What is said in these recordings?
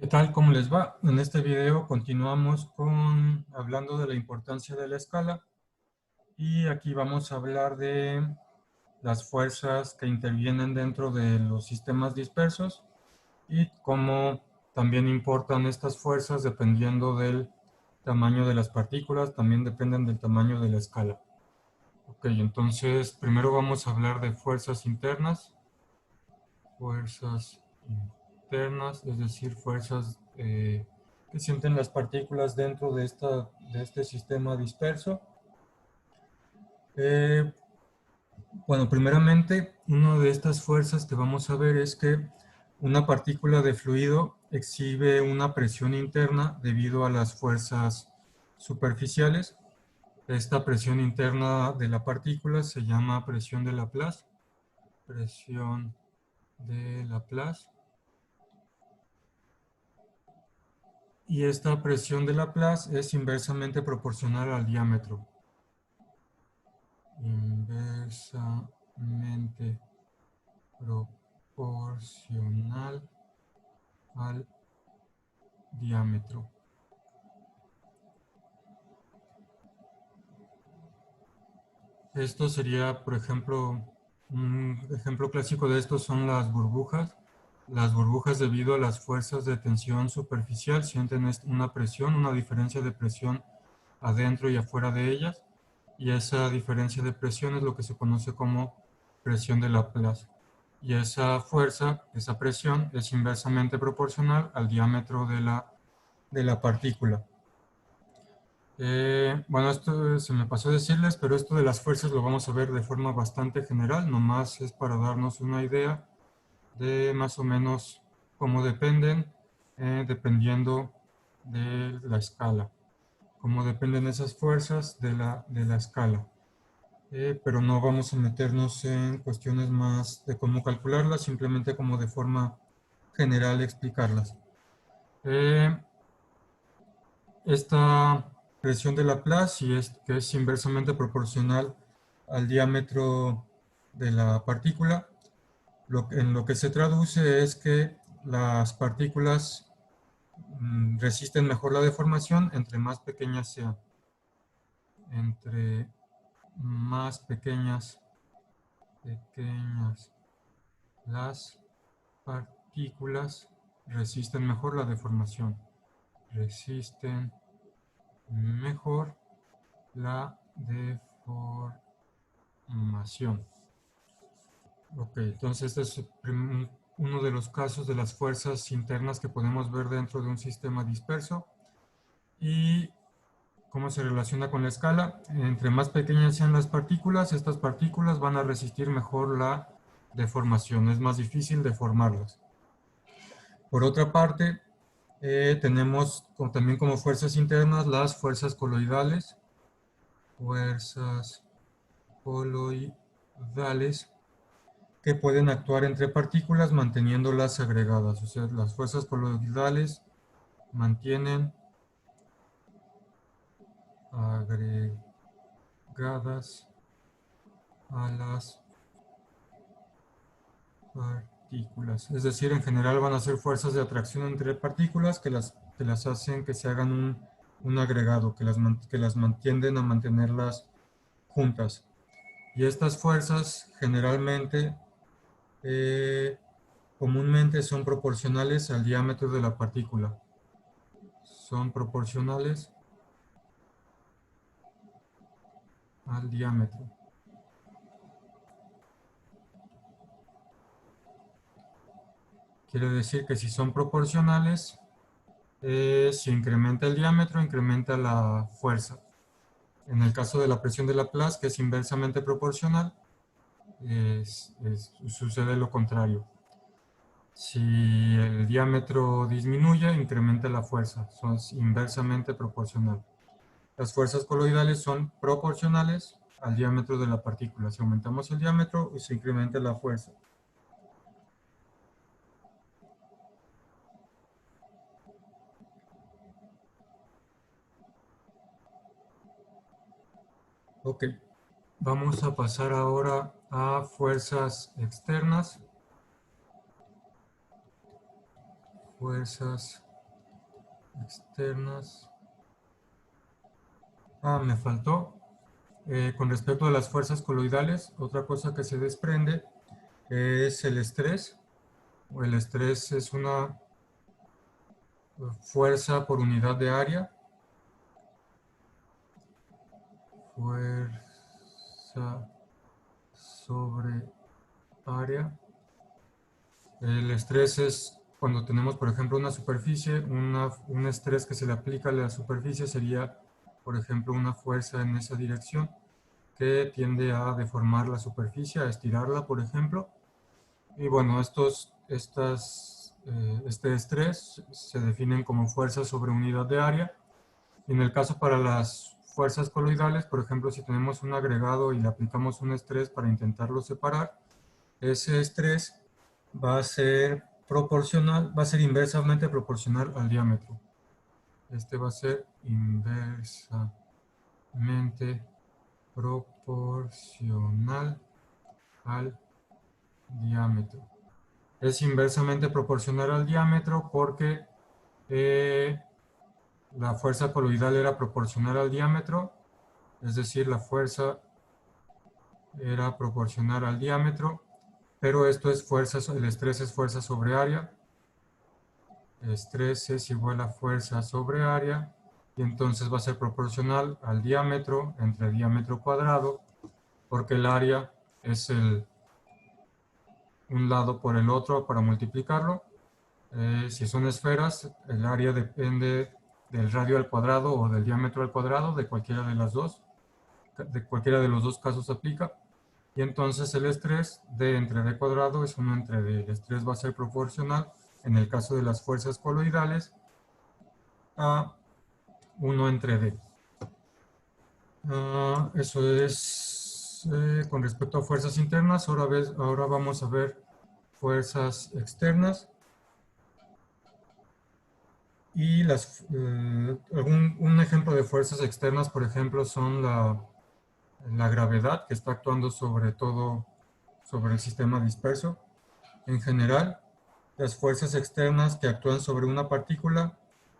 ¿Qué tal? ¿Cómo les va? En este video continuamos hablando de la importancia de la escala y aquí vamos a hablar de las fuerzas que intervienen dentro de los sistemas dispersos y cómo también importan estas fuerzas dependiendo del tamaño de las partículas, también dependen del tamaño de la escala. Ok, entonces primero vamos a hablar de fuerzas internas, es decir, fuerzas que sienten las partículas dentro de este sistema disperso. Eh, bueno, primeramente, una de estas fuerzas que vamos a ver es que una partícula de fluido exhibe una presión interna debido a las fuerzas superficiales. Esta presión interna de la partícula se llama presión de Laplace. Presión de Laplace. Y esta presión de Laplace es inversamente proporcional al diámetro. Inversamente proporcional al diámetro. Esto sería, por ejemplo, un ejemplo clásico de esto son las burbujas. Las burbujas, debido a las fuerzas de tensión superficial, sienten una presión, una diferencia de presión adentro y afuera de ellas. Y esa diferencia de presión es lo que se conoce como presión de Laplace. Y esa fuerza, esa presión, es inversamente proporcional al diámetro de la partícula. Bueno, esto se me pasó a decirles, pero esto de las fuerzas lo vamos a ver de forma bastante general, nomás es para darnos una idea de más o menos cómo dependen, dependiendo de la escala, cómo dependen esas fuerzas de la escala. Pero no vamos a meternos en cuestiones más de cómo calcularlas, simplemente como de forma general explicarlas. Esta presión de Laplace, que es inversamente proporcional al diámetro de la partícula, en lo que se traduce es que las partículas resisten mejor la deformación entre más pequeñas sean. Entre más pequeñas las partículas resisten mejor la deformación. Resisten mejor la deformación. Ok, entonces este es uno de los casos de las fuerzas internas que podemos ver dentro de un sistema disperso. Y cómo se relaciona con la escala. Entre más pequeñas sean las partículas, estas partículas van a resistir mejor la deformación. Es más difícil deformarlas. Por otra parte, tenemos también como fuerzas internas las fuerzas coloidales. Fuerzas coloidales que pueden actuar entre partículas manteniéndolas agregadas. O sea, las fuerzas coloidales mantienen agregadas a las partículas. Es decir, en general van a ser fuerzas de atracción entre partículas que las hacen que se hagan un agregado, que las mantienden a mantenerlas juntas. Y estas fuerzas generalmente, comúnmente son proporcionales al diámetro de la partícula. Son proporcionales al diámetro. Quiere decir que si son proporcionales, si incrementa el diámetro, incrementa la fuerza. En el caso de la presión de Laplace, que es inversamente proporcional, sucede lo contrario. Si el diámetro disminuye, incrementa la fuerza. Son inversamente proporcional. Las fuerzas coloidales son proporcionales al diámetro de la partícula. Si aumentamos el diámetro, se incrementa la fuerza. Ok, vamos a pasar ahora a fuerzas externas. Fuerzas externas. Me faltó. Con respecto a las fuerzas coloidales, otra cosa que se desprende es el estrés. El estrés es una fuerza por unidad de área. Fuerza sobre área. El estrés es cuando tenemos, por ejemplo, una superficie, un estrés que se le aplica a la superficie sería, por ejemplo, una fuerza en esa dirección que tiende a deformar la superficie, a estirarla, por ejemplo. Y bueno, este estrés se definen como fuerzas sobre unidad de área. Y en el caso para las fuerzas coloidales, por ejemplo, si tenemos un agregado y le aplicamos un estrés para intentarlo separar, ese estrés va a ser proporcional, va a ser inversamente proporcional al diámetro. Este va a ser inversamente proporcional al diámetro. Es inversamente proporcional al diámetro porque la fuerza coloidal era proporcional al diámetro, es decir, la fuerza era proporcional al diámetro, pero esto es fuerza, el estrés es fuerza sobre área. Estrés es igual a fuerza sobre área, y entonces va a ser proporcional al diámetro entre diámetro cuadrado, porque el área es un lado por el otro para multiplicarlo. Si son esferas, el área depende del radio al cuadrado o del diámetro al cuadrado, de cualquiera de las dos. De cualquiera de los dos casos aplica. Y entonces el estrés d entre d cuadrado es 1 entre d. El estrés va a ser proporcional, en el caso de las fuerzas coloidales, a 1 entre d. Eso es con respecto a fuerzas internas. Ahora vamos a ver fuerzas externas. Y un ejemplo de fuerzas externas, por ejemplo, son la gravedad, que está actuando sobre todo sobre el sistema disperso. En general, las fuerzas externas que actúan sobre una partícula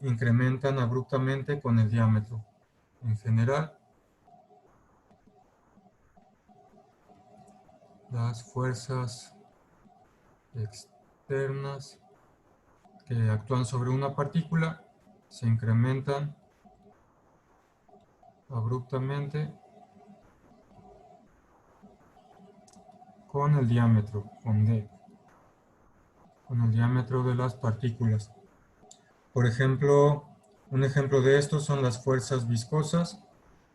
incrementan abruptamente con el diámetro. En general, las fuerzas externas que actúan sobre una partícula se incrementan abruptamente con el diámetro, con D, con el diámetro de las partículas. Por ejemplo, un ejemplo de esto son las fuerzas viscosas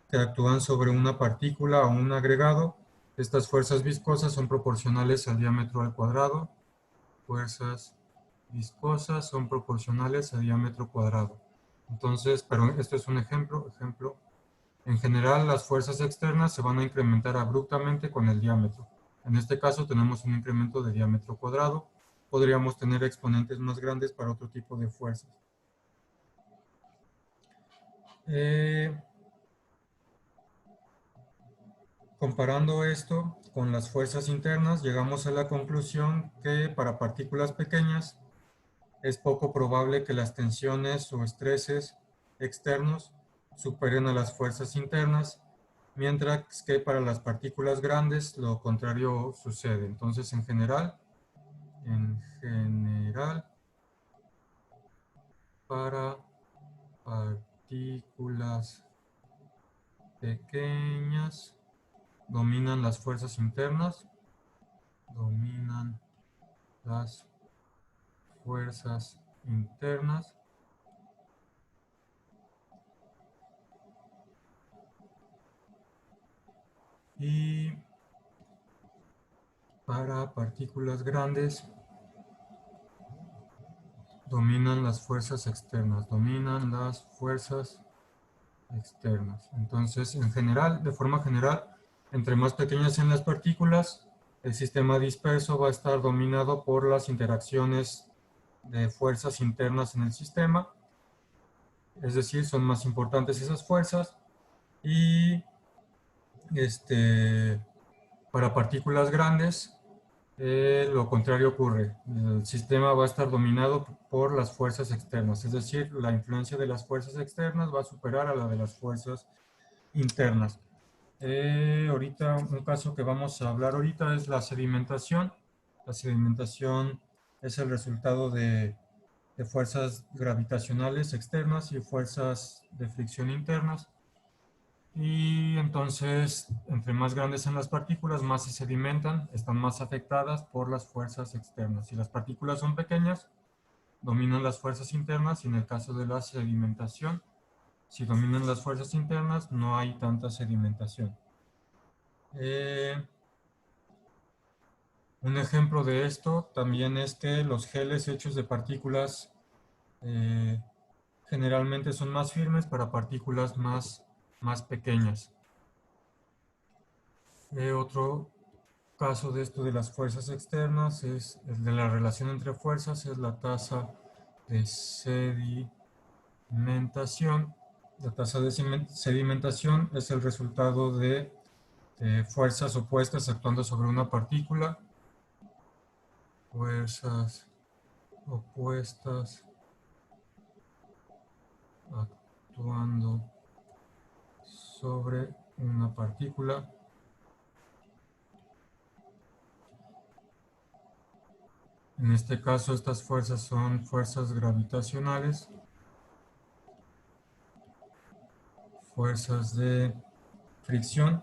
que actúan sobre una partícula o un agregado. Estas fuerzas viscosas son proporcionales al diámetro al cuadrado. Fuerzas viscosas son proporcionales al diámetro cuadrado. Entonces, pero esto es un ejemplo. En general, las fuerzas externas se van a incrementar abruptamente con el diámetro. En este caso tenemos un incremento de diámetro cuadrado. Podríamos tener exponentes más grandes para otro tipo de fuerzas. Comparando esto con las fuerzas internas, llegamos a la conclusión que para partículas pequeñas es poco probable que las tensiones o estreses externos superen a las fuerzas internas, mientras que para las partículas grandes lo contrario sucede. Entonces, en general, para partículas pequeñas dominan las fuerzas internas, y para partículas grandes dominan las fuerzas externas, Entonces, en general, de forma general, entre más pequeñas sean las partículas, el sistema disperso va a estar dominado por las interacciones de fuerzas internas en el sistema, es decir, son más importantes esas fuerzas, y para partículas grandes, lo contrario ocurre. El sistema va a estar dominado por las fuerzas externas, es decir, la influencia de las fuerzas externas va a superar a la de las fuerzas internas. Ahorita, un caso que vamos a hablar ahorita es la sedimentación. La sedimentación es el resultado de fuerzas gravitacionales externas y fuerzas de fricción internas. Y entonces, entre más grandes sean las partículas, más se sedimentan, están más afectadas por las fuerzas externas. Si las partículas son pequeñas, dominan las fuerzas internas, y en el caso de la sedimentación, si dominan las fuerzas internas, no hay tanta sedimentación. Un ejemplo de esto también es que los geles hechos de partículas generalmente son más firmes para partículas más pequeñas. Otro caso de esto de las fuerzas externas es el de la relación entre fuerzas, es la tasa de sedimentación. La tasa de sedimentación es el resultado de fuerzas opuestas actuando sobre una partícula. Fuerzas opuestas actuando sobre una partícula. En este caso, estas fuerzas son fuerzas gravitacionales, fuerzas de fricción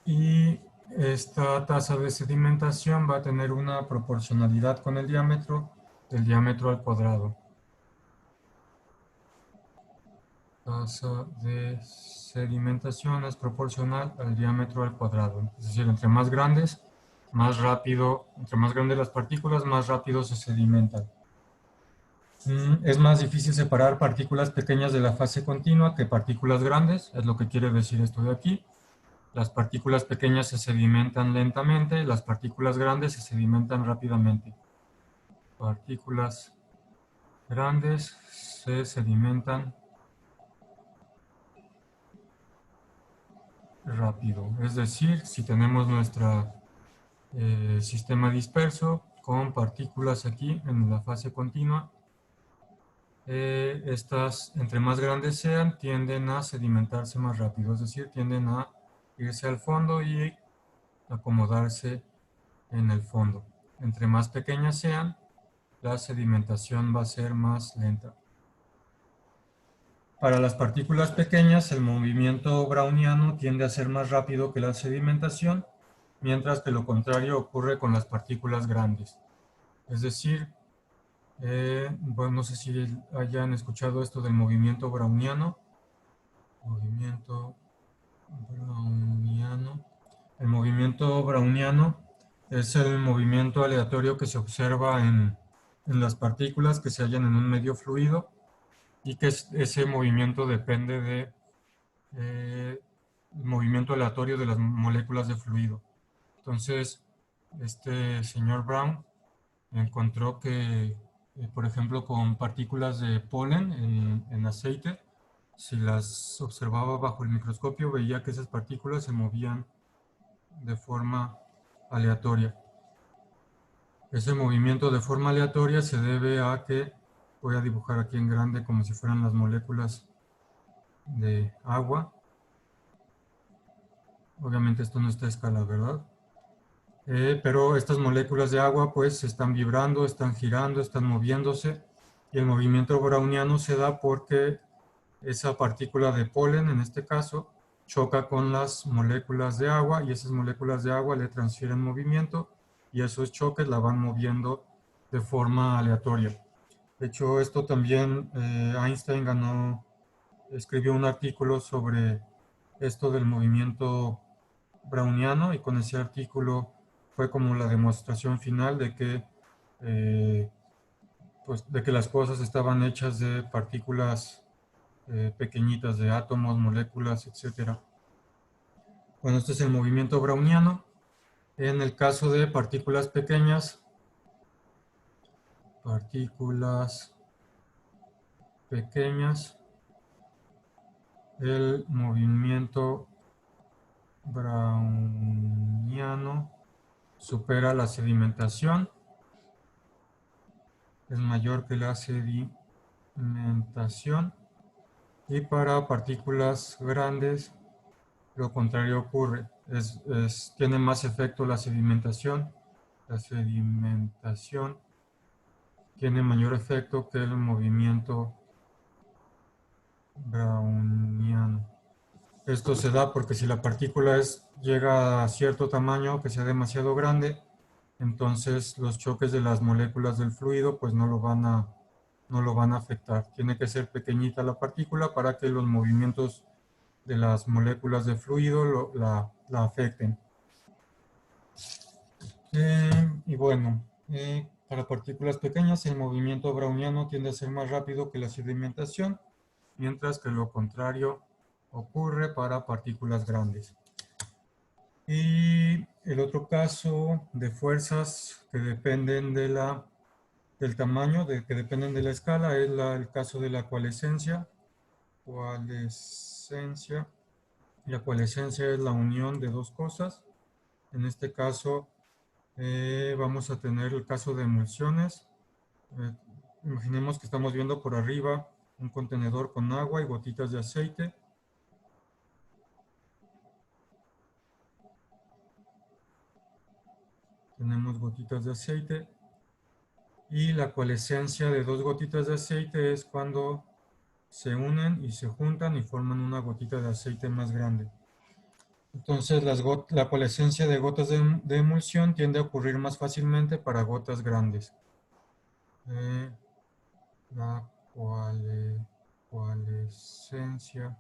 y esta tasa de sedimentación va a tener una proporcionalidad con el diámetro del diámetro al cuadrado. Tasa de sedimentación es proporcional al diámetro al cuadrado. Es decir, entre más grandes, más rápido, entre más grandes las partículas, más rápido se sedimentan. Es más difícil separar partículas pequeñas de la fase continua que partículas grandes, es lo que quiere decir esto de aquí. Las partículas pequeñas se sedimentan lentamente, las partículas grandes se sedimentan rápidamente. Partículas grandes se sedimentan rápido. Es decir, si tenemos nuestro sistema disperso con partículas aquí en la fase continua, estas, entre más grandes sean, tienden a sedimentarse más rápido, es decir, tienden a irse al fondo y acomodarse en el fondo. Entre más pequeñas sean, la sedimentación va a ser más lenta. Para las partículas pequeñas, el movimiento browniano tiende a ser más rápido que la sedimentación, mientras que lo contrario ocurre con las partículas grandes. Es decir, bueno, no sé si hayan escuchado esto del movimiento browniano. Movimiento browniano. El movimiento browniano es el movimiento aleatorio que se observa en las partículas que se hallan en un medio fluido, y que ese movimiento depende de el movimiento aleatorio de las moléculas de fluido. Entonces, este señor Brown encontró que, por ejemplo, con partículas de polen en aceite, si las observaba bajo el microscopio, veía que esas partículas se movían de forma aleatoria. Ese movimiento de forma aleatoria se debe a que, voy a dibujar aquí en grande como si fueran las moléculas de agua. Obviamente esto no está a escala, ¿verdad? Pero estas moléculas de agua pues están vibrando, están girando, están moviéndose, y el movimiento browniano se da porque esa partícula de polen, en este caso, choca con las moléculas de agua, y esas moléculas de agua le transfieren movimiento, y esos choques la van moviendo de forma aleatoria. De hecho, esto también Einstein escribió un artículo sobre esto del movimiento browniano, y con ese artículo fue como la demostración final de que, pues, de que las cosas estaban hechas de partículas pequeñitas, de átomos, moléculas, etc. Bueno, este es el movimiento browniano. En el caso de partículas pequeñas, partículas pequeñas, el movimiento browniano supera la sedimentación, es mayor que la sedimentación, y para partículas grandes lo contrario ocurre, tiene más efecto la sedimentación tiene mayor efecto que el movimiento browniano. Esto se da porque si la partícula llega a cierto tamaño, que sea demasiado grande, entonces los choques de las moléculas del fluido pues no lo van a afectar. Tiene que ser pequeñita la partícula para que los movimientos de las moléculas de fluido la afecten. Y bueno, para partículas pequeñas el movimiento browniano tiende a ser más rápido que la sedimentación, mientras que lo contrario ocurre para partículas grandes. Y el otro caso de fuerzas que dependen del tamaño, que dependen de la escala, es el caso de la coalescencia. La coalescencia es la unión de dos cosas. En este caso vamos a tener el caso de emulsiones. Imaginemos que estamos viendo por arriba un contenedor con agua y gotitas de aceite. Tenemos gotitas de aceite y la coalescencia de dos gotitas de aceite es cuando se unen y se juntan y forman una gotita de aceite más grande. Entonces la coalescencia de gotas de emulsión tiende a ocurrir más fácilmente para gotas grandes. La coalescencia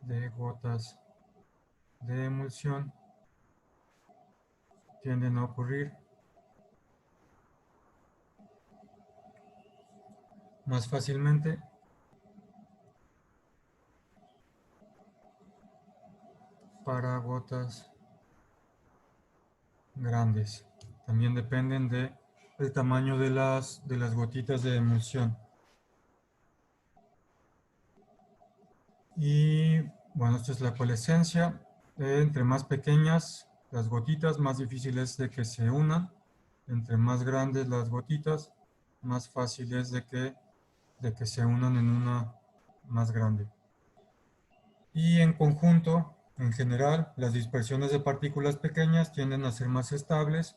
de gotas de emulsión tienden a ocurrir más fácilmente para gotas grandes. También dependen del tamaño de las gotitas de emulsión. Y bueno, esta es la coalescencia. Entre más pequeñas las gotitas, más difícil es de que se unan. Entre más grandes las gotitas, más fácil es de que se unan en una más grande. Y en conjunto, en general, las dispersiones de partículas pequeñas tienden a ser más estables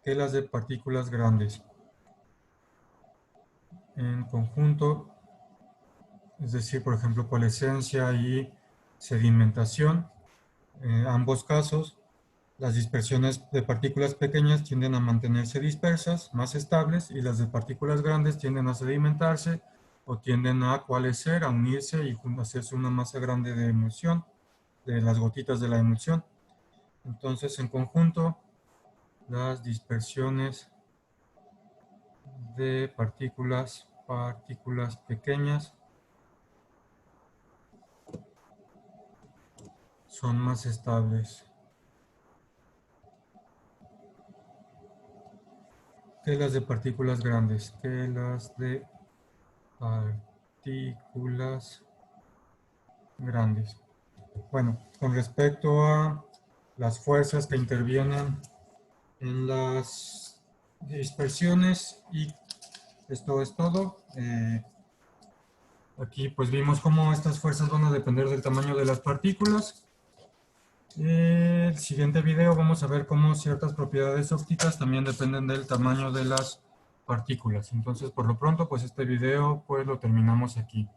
que las de partículas grandes. En conjunto, es decir, por ejemplo, coalescencia y sedimentación, en ambos casos, las dispersiones de partículas pequeñas tienden a mantenerse dispersas, más estables, y las de partículas grandes tienden a sedimentarse o tienden a coalescer, a unirse y hacerse una masa grande de emulsión, de las gotitas de la emulsión. Entonces, en conjunto, las dispersiones de partículas pequeñas son más estables que las de partículas grandes, Bueno, con respecto a las fuerzas que intervienen en las dispersiones, y esto es todo. Aquí pues vimos cómo estas fuerzas van a depender del tamaño de las partículas. En el siguiente video vamos a ver cómo ciertas propiedades ópticas también dependen del tamaño de las partículas. Entonces, por lo pronto, pues este video pues lo terminamos aquí.